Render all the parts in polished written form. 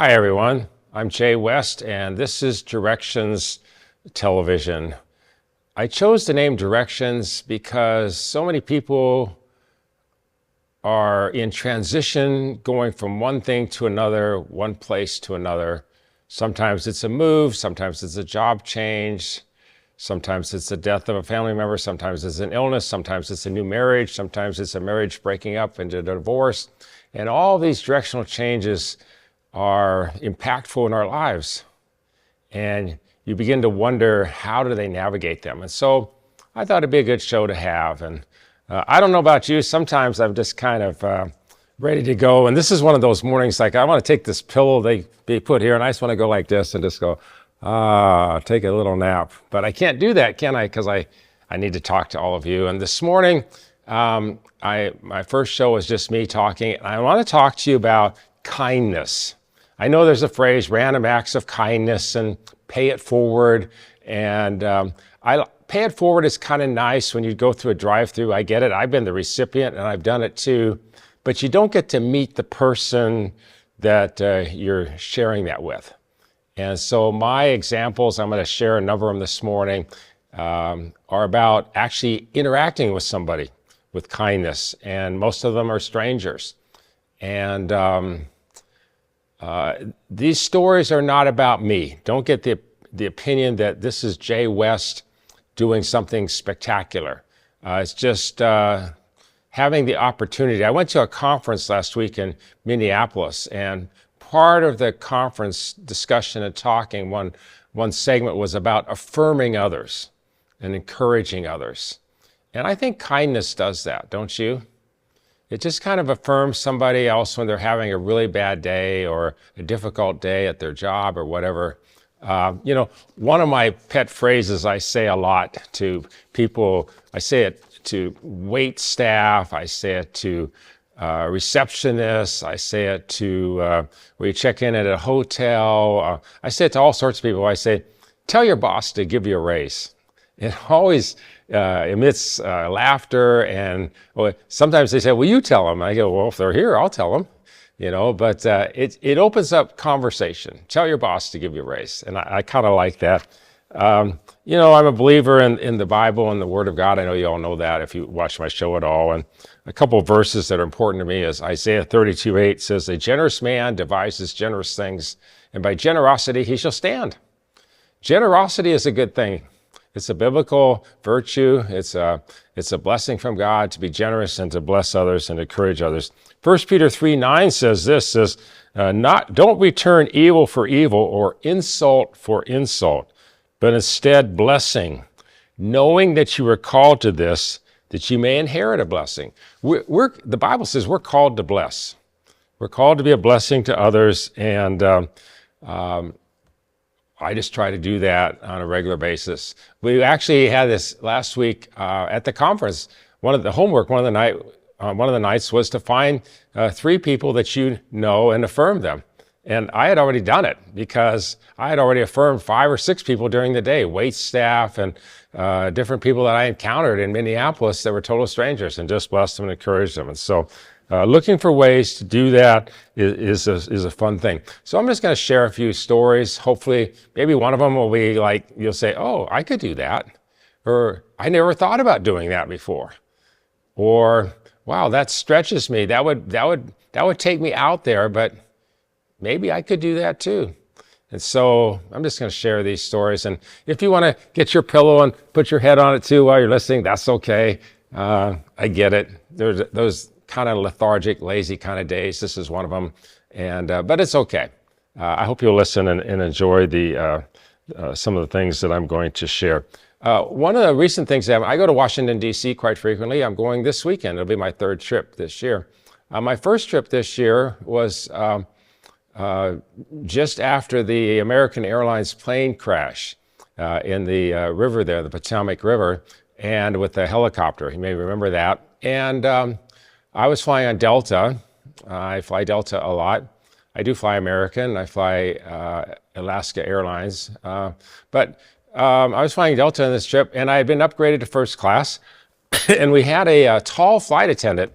Hi everyone, I'm Jay West and this is Directions Television. I chose the name Directions because so many people are in transition, going from one thing to another, one place to another. Sometimes it's a move, sometimes it's a job change, sometimes it's the death of a family member, sometimes it's an illness, sometimes it's a new marriage, sometimes it's a marriage breaking up into a divorce. And all these directional changes are impactful in our lives. And you begin to wonder, how do they navigate them? And so I thought it'd be a good show to have. And I don't know about you, sometimes I'm just kind of ready to go. And this is one of those mornings, like I want to take this pillow they put here and I just want to go like this and just go, take a little nap. But I can't do that, can I? Because I need to talk to all of you. And this morning, my first show was just me talking. And I want to talk to you about kindness. I know there's a phrase, random acts of kindness and pay it forward. And pay it forward is kind of nice when you go through a drive-through. I get it. I've been the recipient and I've done it too. But you don't get to meet the person that you're sharing that with. And so my examples, I'm going to share a number of them this morning, are about actually interacting with somebody with kindness. And most of them are strangers. And these stories are not about me. Don't get the opinion that this is Jay West doing something spectacular. It's just having the opportunity. I went to a conference last week in Minneapolis, and part of the conference discussion and talking, one segment was about affirming others and encouraging others. And I think kindness does that, don't you? It just kind of affirms somebody else when they're having a really bad day or a difficult day at their job or whatever. One of my pet phrases I say a lot to people, I say it to wait staff, I say it to receptionists, I say it to where you check in at a hotel, I say it to all sorts of people. I say, tell your boss to give you a raise. It always emits laughter, and sometimes they say, well, you tell them. I go, well, if they're here, I'll tell them. But it opens up conversation. Tell your boss to give you a raise. And I kind of like that. I'm a believer in the Bible and the Word of God. I know you all know that if you watch my show at all. And a couple of verses that are important to me is Isaiah 32:8 says, a generous man devises generous things, and by generosity he shall stand. Generosity is a good thing. It's a biblical virtue. It's a blessing from God to be generous and to bless others and encourage others. 1 Peter 3:9 says, don't return evil for evil or insult for insult, but instead blessing, knowing that you were called to this, that you may inherit a blessing. The Bible says we're called to bless. We're called to be a blessing to others, and I just try to do that on a regular basis. We actually had this last week at the conference. One of the nights was to find 3 people that you know and affirm them. And I had already done it because I had already affirmed 5 or 6 people during the day, wait staff and different people that I encountered in Minneapolis that were total strangers, and just blessed them and encouraged them. And so looking for ways to do that is a fun thing. So I'm just going to share a few stories. Hopefully, maybe one of them will be like, you'll say, oh, I could do that. Or I never thought about doing that before. Or, wow, that stretches me. That would take me out there, but maybe I could do that too. And so I'm just going to share these stories. And if you want to get your pillow and put your head on it too while you're listening, that's okay. I get it. There's those kind of lethargic, lazy kind of days. This is one of them. But it's okay. I hope you'll listen and enjoy some of the things that I'm going to share. One of the recent things I go to Washington, D.C. quite frequently. I'm going this weekend. It'll be my 3rd trip this year. My first trip this year was just after the American Airlines plane crash in the river there, the Potomac River, and with the helicopter. You may remember that. And I was flying on Delta. I fly Delta a lot. I do fly American. I fly Alaska Airlines. But I was flying Delta on this trip, and I had been upgraded to first class. And we had a tall flight attendant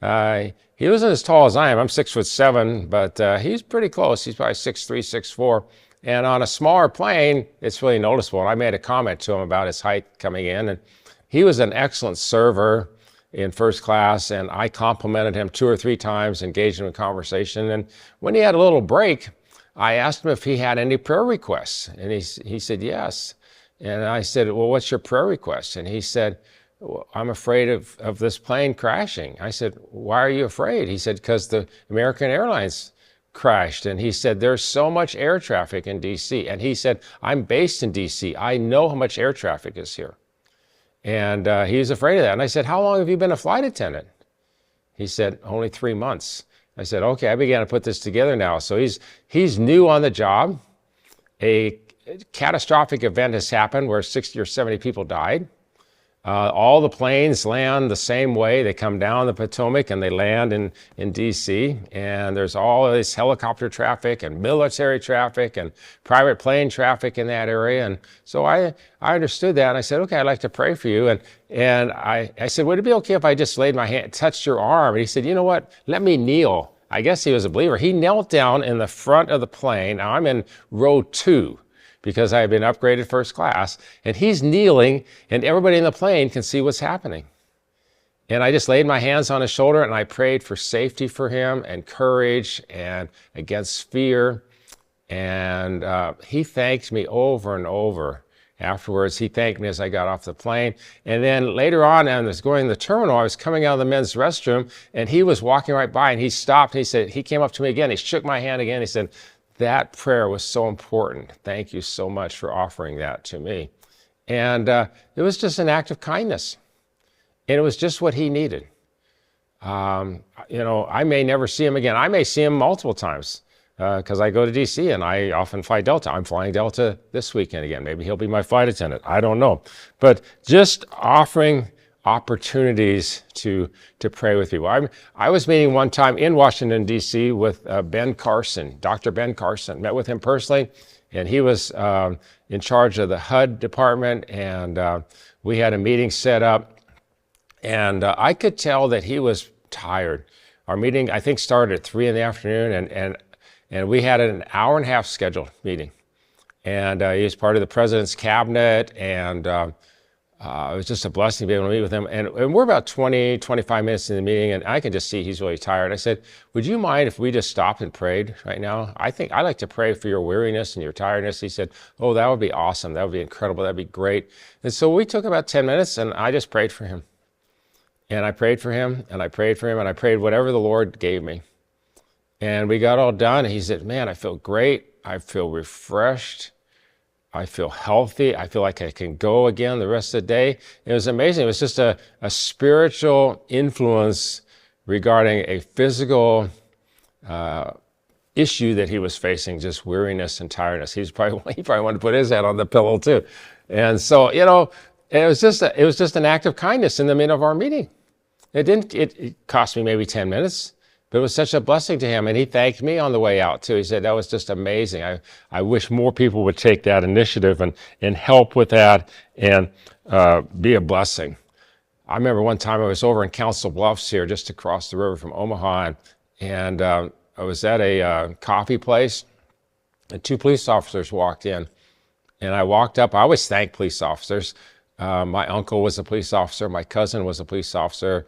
He wasn't as tall as I am. I'm 6'7", but he's pretty close. He's probably 6'3", 6'4". And on a smaller plane, it's really noticeable. And I made a comment to him about his height coming in. And he was an excellent server in first class, and I complimented him 2 or 3 times, engaged him in conversation. And when he had a little break, I asked him if he had any prayer requests. And he said yes. And I said, well, what's your prayer request? And he said, well, I'm afraid of this plane crashing. I said, why are you afraid? He said, because the American Airlines crashed. And he said, there's so much air traffic in DC. And he said, I'm based in DC. I know how much air traffic is here. And he was afraid of that. And I said, how long have you been a flight attendant? He said, only 3 months. I said, okay, I began to put this together now. So he's new on the job. A catastrophic event has happened where 60 or 70 people died. All the planes land the same way. They come down the Potomac and they land in DC. And there's all this helicopter traffic and military traffic and private plane traffic in that area. And so I understood that. And I said, okay, I'd like to pray for you. And I said, would it be okay if I just laid my hand, touched your arm? And he said, you know what? Let me kneel. I guess he was a believer. He knelt down in the front of the plane. Now I'm in row 2. Because I had been upgraded first class, and he's kneeling, and everybody in the plane can see what's happening. And I just laid my hands on his shoulder, and I prayed for safety for him, and courage, and against fear. And he thanked me over and over. Afterwards, he thanked me as I got off the plane. And then later on, I was going to the terminal, I was coming out of the men's restroom, and he was walking right by, and he stopped, and he came up to me again, he shook my hand again, he said, that prayer was so important. Thank you so much for offering that to me. And it was just an act of kindness. And it was just what he needed. I may never see him again. I may see him multiple times because I go to DC and I often fly Delta. I'm flying Delta this weekend again. Maybe he'll be my flight attendant. I don't know. But just offering opportunities to pray with people. I was meeting one time in Washington, D.C. with Ben Carson, Dr. Ben Carson. Met with him personally, and he was in charge of the HUD department, and we had a meeting set up, and I could tell that he was tired. Our meeting, I think, started at 3 in the afternoon, and we had an hour and a half scheduled meeting. And he was part of the president's cabinet, and it was just a blessing to be able to meet with him. And we're about 20, 25 minutes in the meeting, and I can just see he's really tired. I said, would you mind if we just stopped and prayed right now? I'd like to pray for your weariness and your tiredness. He said, oh, that would be awesome. That would be incredible. That'd be great. And so we took about 10 minutes, and I just prayed for him. And I prayed for him, and I prayed for him, and I prayed whatever the Lord gave me. And we got all done, and he said, man, I feel great. I feel refreshed. I feel healthy. I feel like I can go again the rest of the day. It was amazing. It was just a spiritual influence regarding a physical issue that he was facing, just weariness and tiredness. He probably wanted to put his head on the pillow too. And so, it was just an act of kindness in the middle of our meeting. It cost me maybe 10 minutes. But it was such a blessing to him, and he thanked me on the way out too. He said, that was just amazing. I wish more people would take that initiative and help with that and be a blessing. I remember one time I was over in Council Bluffs here, just across the river from Omaha, and I was at a coffee place, and 2 police officers walked in. And I walked up. I always thank police officers. My uncle was a police officer. My cousin was a police officer.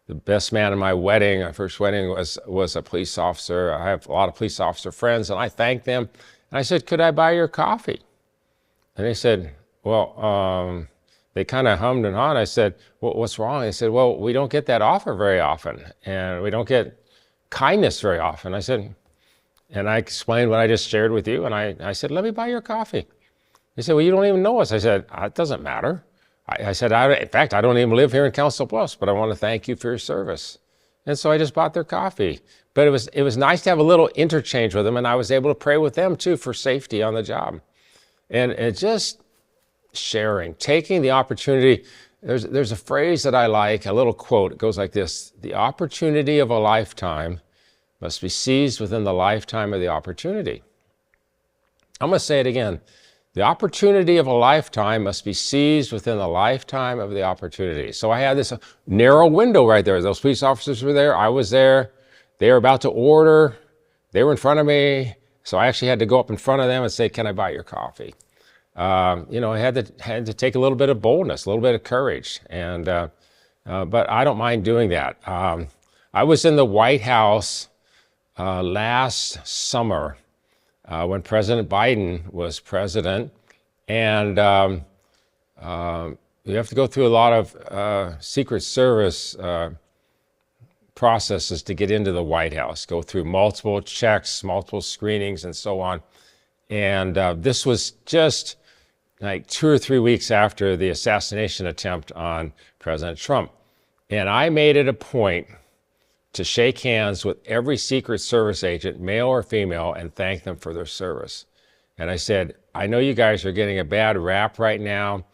The best man in my wedding, my first wedding, was a police officer. I have a lot of police officer friends, and I thanked them. And I said, could I buy your coffee? And they said, well, they kind of hummed and hawed. I said, well, what's wrong? They said, well, we don't get that offer very often, and we don't get kindness very often. I said, and I explained what I just shared with you, and I said, let me buy your coffee. They said, well, you don't even know us. I said, it doesn't matter. I said, in fact, I don't even live here in Council Bluffs, but I want to thank you for your service. And so I just bought their coffee. But it was nice to have a little interchange with them, and I was able to pray with them too for safety on the job. And just sharing, taking the opportunity. There's a phrase that I like, a little quote. It goes like this: the opportunity of a lifetime must be seized within the lifetime of the opportunity. I'm going to say it again. The opportunity of a lifetime must be seized within the lifetime of the opportunity. So I had this narrow window right there. Those police officers were there. I was there. They were about to order. They were in front of me. So I actually had to go up in front of them and say, can I buy your coffee? I had to take a little bit of boldness, a little bit of courage. But I don't mind doing that. I was in the White House last summer when President Biden was president, and you have to go through a lot of Secret Service processes to get into the White House, go through multiple checks, multiple screenings, and so on. And this was just like 2 or 3 weeks after the assassination attempt on President Trump. And I made it a point to shake hands with every Secret Service agent, male or female, and thank them for their service. And I said, I know you guys are getting a bad rap right now,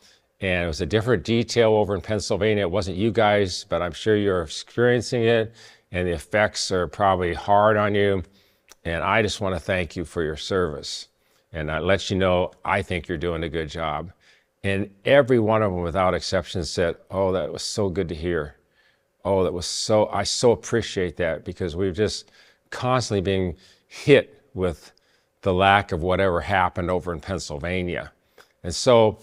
and it was a different detail over in Pennsylvania. It wasn't you guys, but I'm sure you're experiencing it, and the effects are probably hard on you. And I just want to thank you for your service. And I let you know, I think you're doing a good job. And every one of them, without exception, said, oh, that was so good to hear. Oh, I so appreciate that, because we've just constantly being hit with the lack of whatever happened over in Pennsylvania. And so,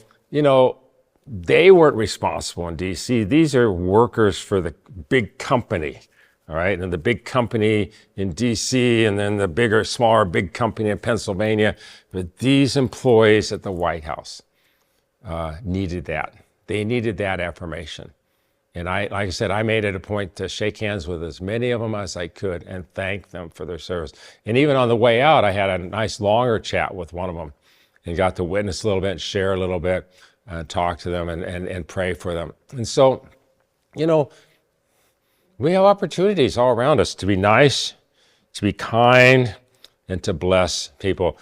they weren't responsible in D.C. These are workers for the big company, all right? And the big company in D.C. and then the smaller big company in Pennsylvania. But these employees at the White House needed that. They needed that affirmation. And like I said, I made it a point to shake hands with as many of them as I could and thank them for their service. And even on the way out, I had a nice longer chat with one of them and got to witness a little bit and share a little bit, talk to them and pray for them. And so, we have opportunities all around us to be nice, to be kind, and to bless people.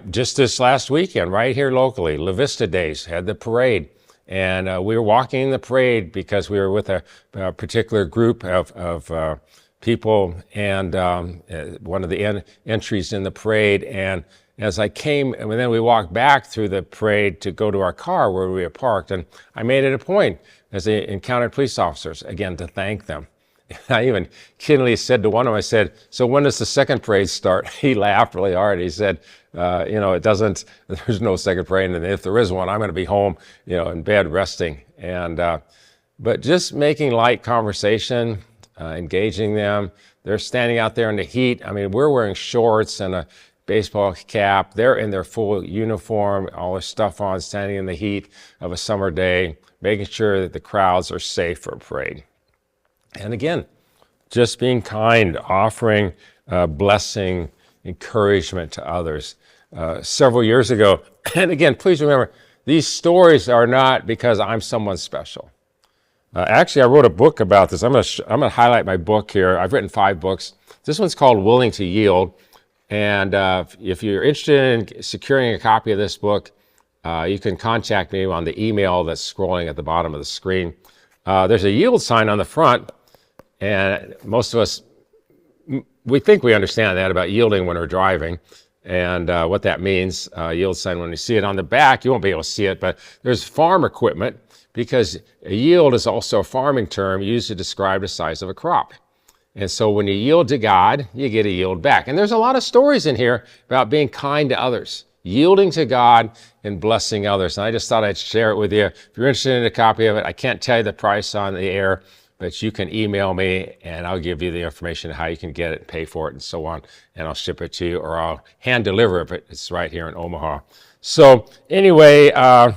Just this last weekend, right here locally, La Vista Days, had the parade. And we were walking in the parade because we were with a particular group of people, and one of the entries in the parade. And as I came, and then we walked back through the parade to go to our car where we had parked. And I made it a point, as I encountered police officers, again, to thank them. I even kiddingly said to one of them, I said, so when does the second parade start? He laughed really hard. He said, it doesn't, there's no second parade. And if there is one, I'm going to be home, in bed resting. But just making light conversation, engaging them. They're standing out there in the heat. I mean, we're wearing shorts and a baseball cap. They're in their full uniform, all their stuff on, standing in the heat of a summer day, making sure that the crowds are safe for a parade. And again, just being kind, offering blessing, encouragement to others. Several years ago, and again, please remember, these stories are not because I'm someone special. Actually, I wrote a book about this. I'm going to highlight my book here. I've written 5 books. This one's called Willing to Yield. And if you're interested in securing a copy of this book, you can contact me on the email that's scrolling at the bottom of the screen. There's a yield sign on the front. And most of us, we think we understand that about yielding when we're driving and what that means, yield sign. When you see it on the back, you won't be able to see it, but there's farm equipment, because a yield is also a farming term used to describe the size of a crop. And so when you yield to God, you get a yield back. And there's a lot of stories in here about being kind to others, yielding to God and blessing others. And I just thought I'd share it with you. If you're interested in a copy of it, I can't tell you the price on the air, but you can email me and I'll give you the information how you can get it and pay for it and so on. And I'll ship it to you, or I'll hand deliver it. It's right here in Omaha. So anyway, I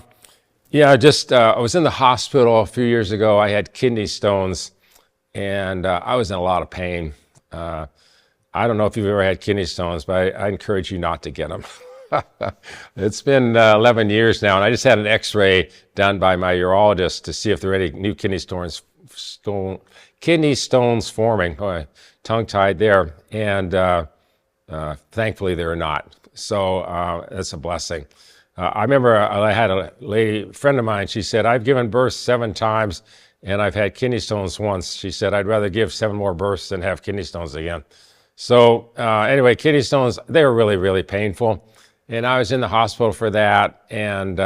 was in the hospital a few years ago. I had kidney stones and I was in a lot of pain. I don't know if you've ever had kidney stones, but I encourage you not to get them. It's been 11 years now, and I just had an x-ray done by my urologist to see if there are any new kidney stones forming. Oh, tongue-tied there. And thankfully there are not. So that's a blessing. I remember I had a friend of mine, she said, I've given birth 7 times and I've had kidney stones once. She said, I'd rather give 7 more births than have kidney stones again. So anyway, kidney stones, they were really, really painful. And I was in the hospital for that. And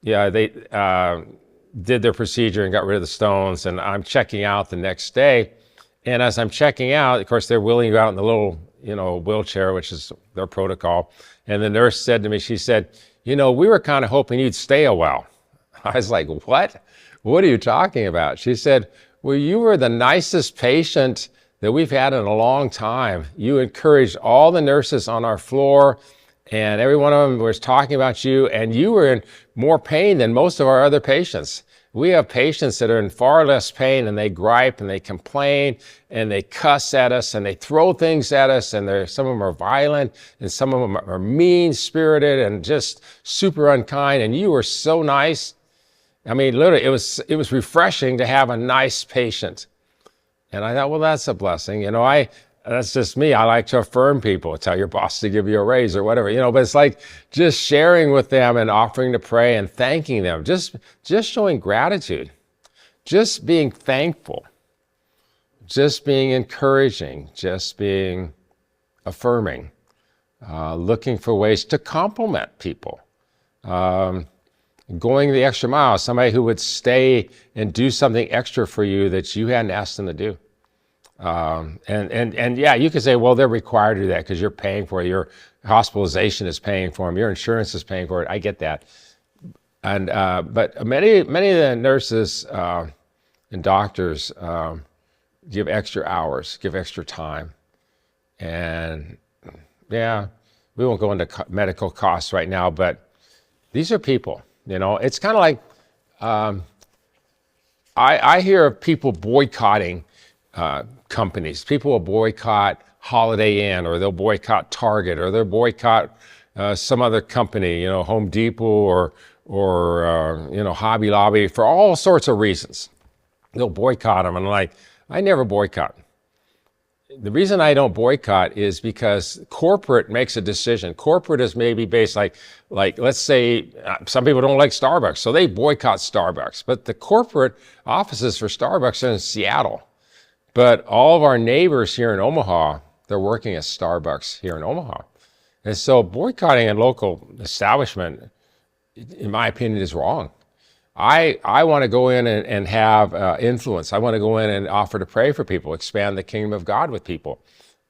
yeah, they did their procedure and got rid of the stones. And I'm checking out the next day. And as I'm checking out, of course, they're wheeling you out in the little, wheelchair, which is their protocol. And the nurse said to me, she said, we were kind of hoping you'd stay a while. I was like, what? What are you talking about? She said, well, you were the nicest patient that we've had in a long time. You encouraged all the nurses on our floor, and every one of them was talking about you, and you were in more pain than most of our other patients. We have patients that are in far less pain, and they gripe and they complain and they cuss at us and they throw things at us, and some of them are violent and some of them are mean-spirited and just super unkind, and you were so nice. I mean, literally, it was refreshing to have a nice patient. And I thought, well, that's a blessing. That's just me. I like to affirm people, tell your boss to give you a raise or whatever, but it's like just sharing with them and offering to pray and thanking them, just showing gratitude, just being thankful, just being encouraging, just being affirming, looking for ways to compliment people. Going the extra mile, somebody who would stay and do something extra for you that you hadn't asked them to do. And yeah, you could say, well, they're required to do that because you're paying for it. Your hospitalization is paying for them. Your insurance is paying for it. I get that. And but many of the nurses and doctors give extra hours, give extra time. And yeah, we won't go into medical costs right now, but these are people. It's kind of like I hear of people boycotting companies. People will boycott Holiday Inn, or they'll boycott Target, or they'll boycott some other company, Home Depot or Hobby Lobby, for all sorts of reasons. They'll boycott them, and I never boycott. The reason I don't boycott is because corporate makes a decision. Corporate is maybe based like let's say some people don't like Starbucks, so they boycott Starbucks. But the corporate offices for Starbucks are in Seattle. But all of our neighbors here in Omaha, they're working at Starbucks here in Omaha. And so boycotting a local establishment, in my opinion, is wrong. I want to go in and have influence. I want to go in and offer to pray for people, expand the kingdom of God with people.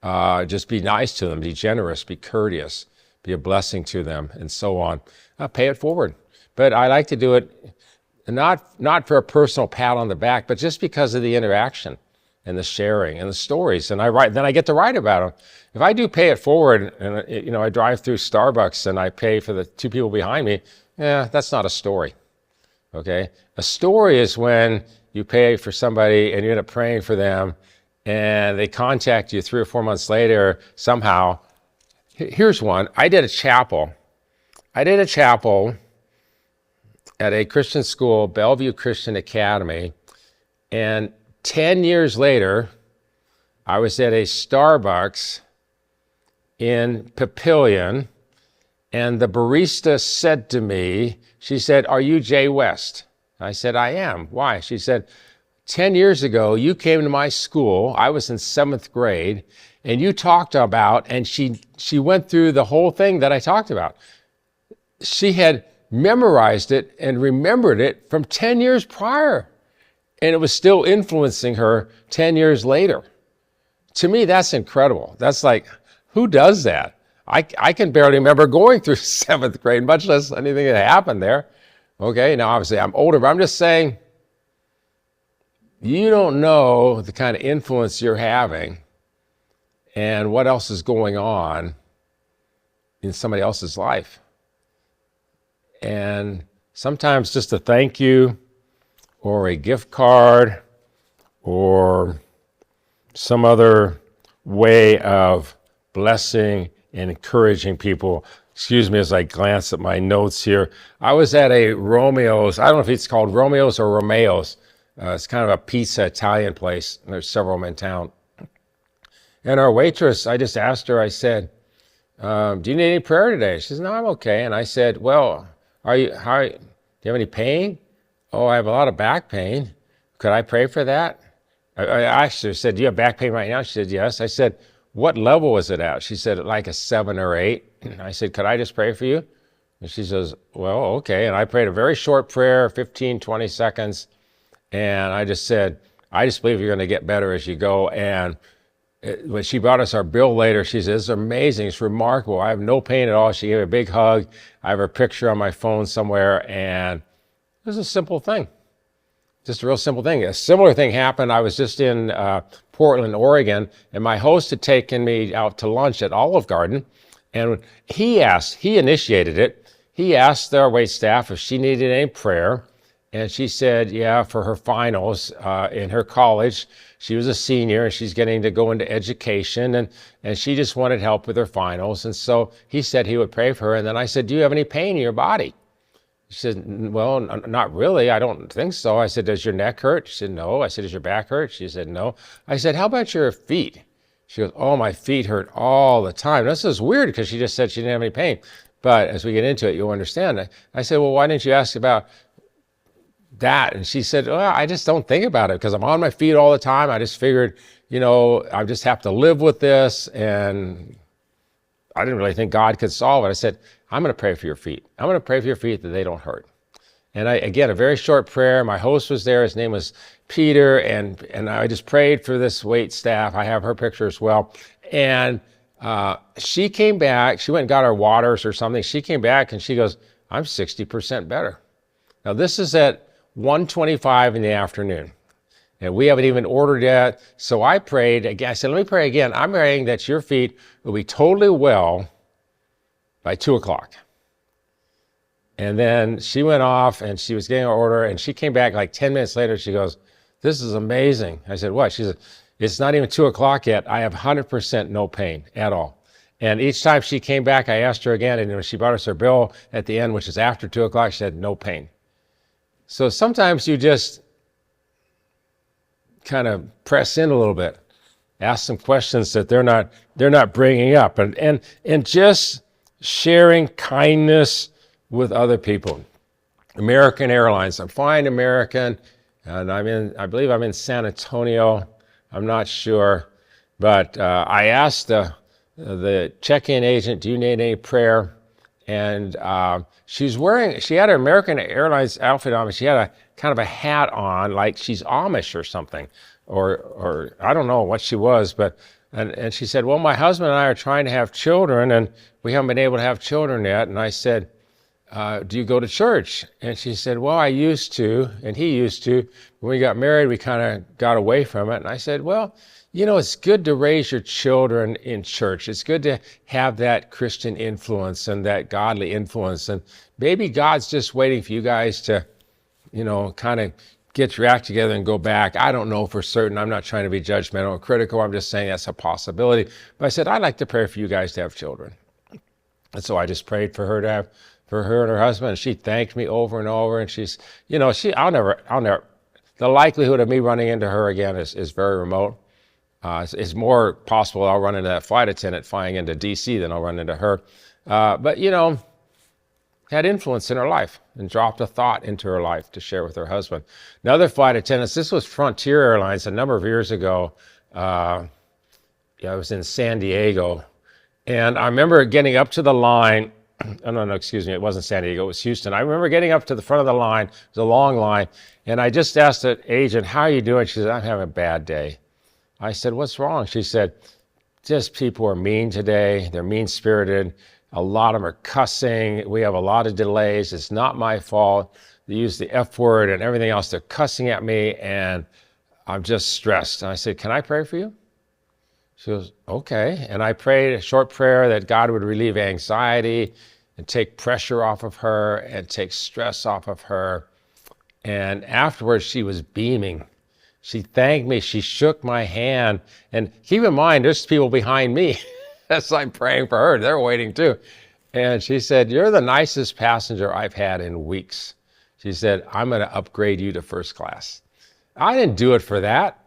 Just be nice to them, be generous, be courteous, be a blessing to them, and so on. Pay it forward. But I like to do it not for a personal pat on the back, but just because of the interaction and the sharing and the stories. And then I get to write about them. If I do pay it forward and I drive through Starbucks and I pay for the two people behind me, that's not a story. Okay? A story is when you pay for somebody and you end up praying for them and they contact you 3 or 4 months later somehow. Here's one. I did a chapel at a Christian school, Bellevue Christian Academy, and 10 years later, I was at a Starbucks in Papillion, and the barista said to me, she said, "Are you Jay West?" I said, "I am." "Why?" She said, 10 years ago, you came to my school. I was in 7th grade, and you talked about," and she went through the whole thing that I talked about. She had memorized it and remembered it from 10 years prior, and it was still influencing her 10 years later. To me, that's incredible. That's like, who does that? I can barely remember going through 7th grade, much less anything that happened there. Okay, now obviously I'm older, but I'm just saying, you don't know the kind of influence you're having and what else is going on in somebody else's life. And sometimes just a thank you or a gift card or some other way of blessing and encouraging people. Excuse me as I glance at my notes here. I was at a Romeo's. I don't know if it's called Romeo's or Romeo's. It's kind of a pizza Italian place. There's several of them in town. And our waitress, I just asked her, I said, "Do you need any prayer today?" She says, "No, I'm okay." And I said, "Well, do you have any pain?" "Oh, I have a lot of back pain. Could I pray for that?" I asked her, I said, "Do you have back pain right now?" She said, "Yes." I said, what level was it at? She said, like a 7 or 8. I said, could I just pray for you? And she says, well, okay. And I prayed a very short prayer, 15, 20 seconds. And I just said, I just believe you're going to get better as you go. And when she brought us our bill later, she said, it's amazing. It's remarkable. I have no pain at all. She gave a big hug. I have her picture on my phone somewhere. And it was a simple thing. Just a real simple thing. A similar thing happened. I was just in Portland, Oregon, and my host had taken me out to lunch at Olive Garden. And he initiated it. He asked our wait staff if she needed any prayer. And she said, yeah, for her finals in her college. She was a senior and she's getting to go into education, and she just wanted help with her finals. And so he said he would pray for her. And then I said, do you have any pain in your body? She said, well, not really. I don't think so. I said, does your neck hurt? She said, no. I said, does your back hurt? She said, no. I said, how about your feet? She goes, oh, my feet hurt all the time. This is weird because she just said she didn't have any pain. But as we get into it, you'll understand. I said, well, why didn't you ask about that? And she said, well, I just don't think about it because I'm on my feet all the time. I just figured, I just have to live with this. And I didn't really think God could solve it. I said, I'm going to pray for your feet. I'm going to pray for your feet that they don't hurt. And again, a very short prayer. My host was there. His name was Peter. And I just prayed for this wait staff. I have her picture as well. And she came back. She went and got our waters or something. She came back and she goes, I'm 60% better. Now, this is at 1:25 in the afternoon. And we haven't even ordered yet. So I prayed again. I said, let me pray again. I'm praying that your feet will be totally well by 2 o'clock. And then she went off and she was getting her order and she came back like 10 minutes later. She goes, this is amazing. I said, what? She said, it's not even 2 o'clock yet. I have 100% no pain at all. And each time she came back, I asked her again. And when she brought us her bill at the end, which is after 2 o'clock, she said, no pain. So sometimes you just kind of press in a little bit, ask some questions that they're not bringing up, and just sharing kindness with other people. American Airlines. I'm flying American, and I believe I'm in San Antonio. I'm not sure, but I asked the check-in agent, "Do you need any prayer?" And she had her American Airlines outfit on, but she had a kind of a hat on, like she's Amish or something, or I don't know what she was, but and she said, "Well, my husband and I are trying to have children, and we haven't been able to have children yet." And I said, do you go to church? And she said, well, I used to, and he used to. When we got married, we kind of got away from it. And I said, well, it's good to raise your children in church. It's good to have that Christian influence and that godly influence. And maybe God's just waiting for you guys to, kind of get your act together and go back. I don't know for certain. I'm not trying to be judgmental or critical. I'm just saying that's a possibility. But I said, I'd like to pray for you guys to have children. And so I just prayed for her for her and her husband. And she thanked me over and over. And she's, I'll never, the likelihood of me running into her again is very remote. It's more possible I'll run into that flight attendant flying into DC than I'll run into her. But had influence in her life and dropped a thought into her life to share with her husband. Another flight attendant, this was Frontier Airlines a number of years ago. I was in San Diego. And I remember getting up to the line. Oh, no, excuse me. It wasn't San Diego. It was Houston. I remember getting up to the front of the line. It was a long line. And I just asked the agent, how are you doing? She said, I'm having a bad day. I said, what's wrong? She said, just people are mean today. They're mean-spirited. A lot of them are cussing. We have a lot of delays. It's not my fault. They use the F word and everything else. They're cussing at me, and I'm just stressed. And I said, can I pray for you? She goes, okay. And I prayed a short prayer that God would relieve anxiety and take pressure off of her and take stress off of her. And afterwards, she was beaming. She thanked me. She shook my hand. And keep in mind, there's people behind me as I'm praying for her. They're waiting too. And she said, you're the nicest passenger I've had in weeks. She said, I'm going to upgrade you to first class. I didn't do it for that.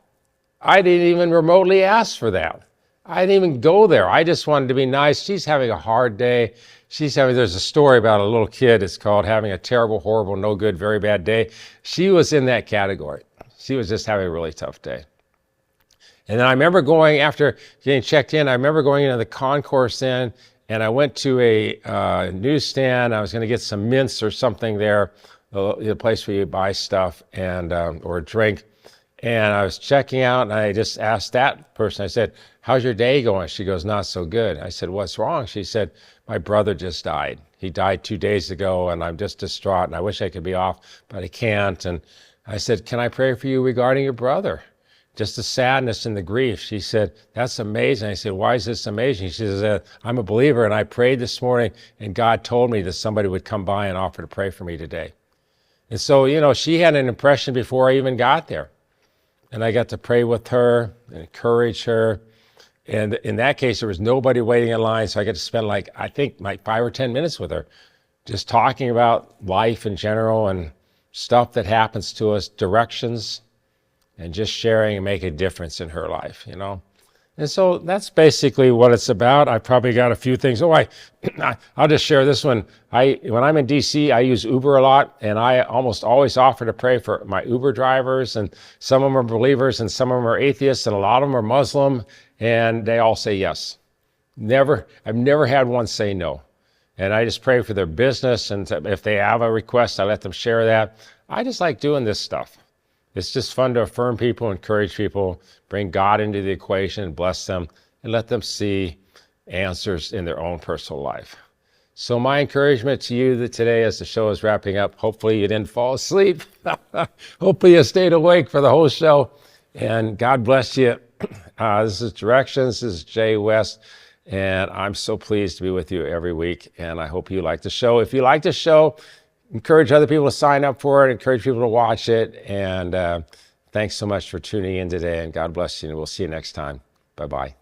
I didn't even remotely ask for that. I didn't even go there. I just wanted to be nice. She's having a hard day. There's a story about a little kid. It's called having a terrible, horrible, no good, very bad day. She was in that category. She was just having a really tough day. And then I remember going, after getting checked in, I remember going into the concourse then, and I went to a newsstand. I was going to get some mints or something there, the place where you buy stuff and or a drink. And I was checking out, and I just asked that person, I said, how's your day going? She goes, not so good. I said, what's wrong? She said, my brother just died. He died 2 days ago, and I'm just distraught, and I wish I could be off, but I can't. And I said, can I pray for you regarding your brother? Just the sadness and the grief. She said, that's amazing. I said, why is this amazing? She says, I'm a believer, and I prayed this morning, and God told me that somebody would come by and offer to pray for me today. And so, you know, she had an impression before I even got there. And I got to pray with her and encourage her. And in that case, there was nobody waiting in line. So I got to spend like 5 or 10 minutes with her, just talking about life in general and stuff that happens to us, directions, and just sharing and making a difference in her life, you know. And so that's basically what it's about. I probably got a few things. I'll just share this one. When I'm in DC, I use Uber a lot, and I almost always offer to pray for my Uber drivers, and some of them are believers, and some of them are atheists, and a lot of them are Muslim, and they all say yes. I've never had one say no. And I just pray for their business, and if they have a request, I let them share that. I just like doing this stuff. It's just fun to affirm people, encourage people, bring God into the equation, bless them, and let them see answers in their own personal life. So my encouragement to you today as the show is wrapping up, hopefully you didn't fall asleep. Hopefully you stayed awake for the whole show. And God bless you. This is Directions. This is Jay West. And I'm so pleased to be with you every week. And I hope you like the show. If you like the show, encourage other people to sign up for it, encourage people to watch it, and thanks so much for tuning in today, and God bless you, and we'll see you next time. Bye-bye.